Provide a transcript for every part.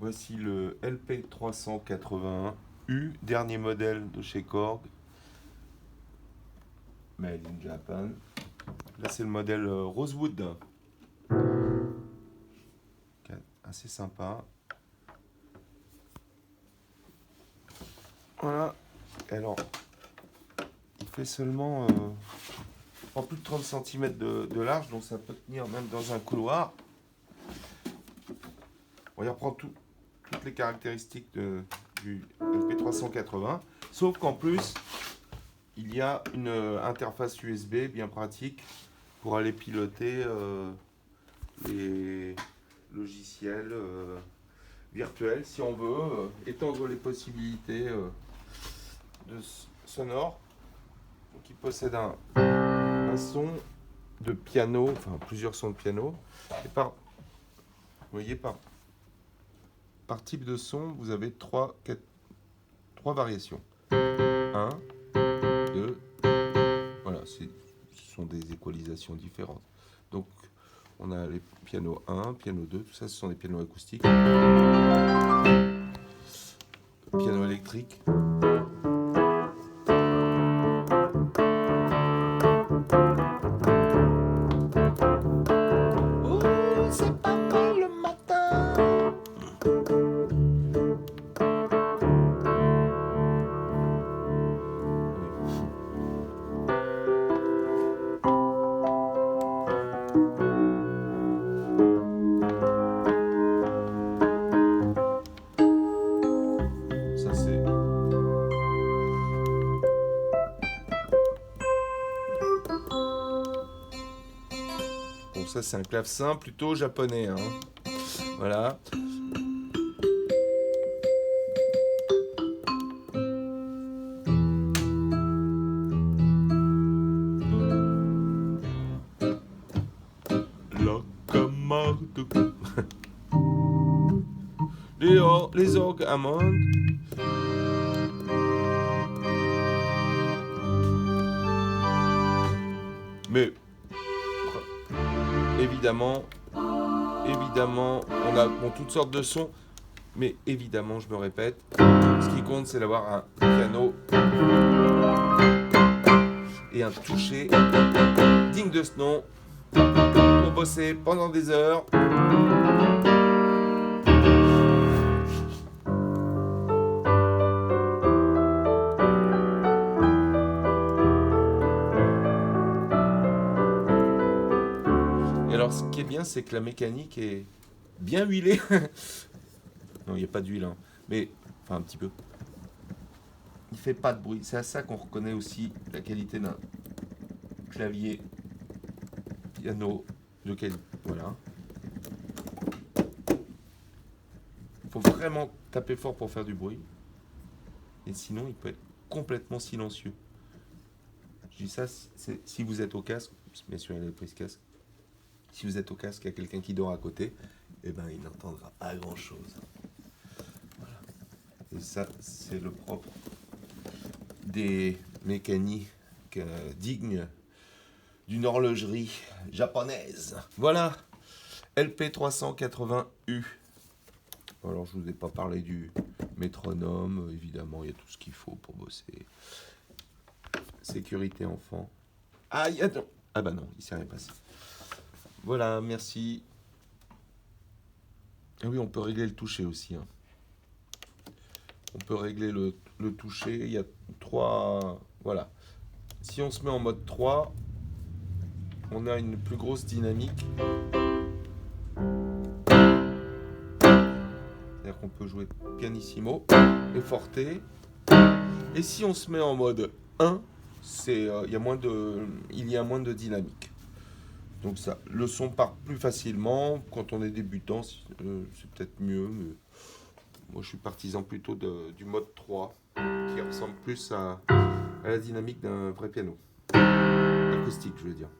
Voici le LP381U, dernier modèle de chez Korg, made in Japan. Là, c'est le modèle Rosewood, assez sympa. Voilà. Alors, il fait seulement en plus de 30 cm de large, donc ça peut tenir même dans un couloir. On y reprend toutes les caractéristiques du LP380, sauf qu'en plus, il y a une interface USB bien pratique pour aller piloter les logiciels virtuels si on veut étendre les possibilités sonores. Donc il possède un son de piano, enfin plusieurs sons de piano. Et vous voyez, par type de son, vous avez trois variations. Un, 2, voilà, ce sont des équalisations différentes. Donc, on a les pianos 1, piano 2, tout ça, ce sont des pianos acoustiques. Piano électrique. Oh, c'est pas mal le matin. Ça, c'est. Bon, ça, c'est un clavecin plutôt japonais, hein. Voilà. La Camargue. Les orgues Hammond. Mais évidemment, on a toutes sortes de sons. Mais évidemment, je me répète, ce qui compte, c'est d'avoir un piano et un toucher digne de ce nom pour bosser pendant des heures. Et alors, ce qui est bien, c'est que la mécanique est bien huilée. Non, il n'y a pas d'huile, hein. Mais, enfin, un petit peu. Il fait pas de bruit. C'est à ça qu'on reconnaît aussi la qualité d'un clavier piano de qualité. Voilà. Il faut vraiment taper fort pour faire du bruit. Et sinon, il peut être complètement silencieux. Je dis ça, si vous êtes au casque, bien sûr, il y a les prises casque. Si vous êtes au casque, il y a quelqu'un qui dort à côté, eh ben, il n'entendra pas grand-chose. Voilà. Et ça, c'est le propre des mécaniques dignes d'une horlogerie japonaise. Voilà, LP380U. Alors, je ne vous ai pas parlé du métronome. Évidemment, il y a tout ce qu'il faut pour bosser. Sécurité enfant. Ah, non. Ah bah non, il ne s'est rien passé. Voilà, merci. Ah oui, on peut régler le toucher aussi, hein. On peut régler le toucher. Il y a 3. Voilà. Si on se met en mode 3, on a une plus grosse dynamique. C'est-à-dire qu'on peut jouer pianissimo et forte. Et si on se met en mode 1, il y a moins de dynamique. Donc ça, le son part plus facilement. Quand on est débutant, c'est peut-être mieux. Mais moi, je suis partisan plutôt du mode 3, qui ressemble plus à la dynamique d'un vrai piano. Acoustique, je veux dire.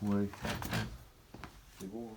Ouais. C'est bon, hein.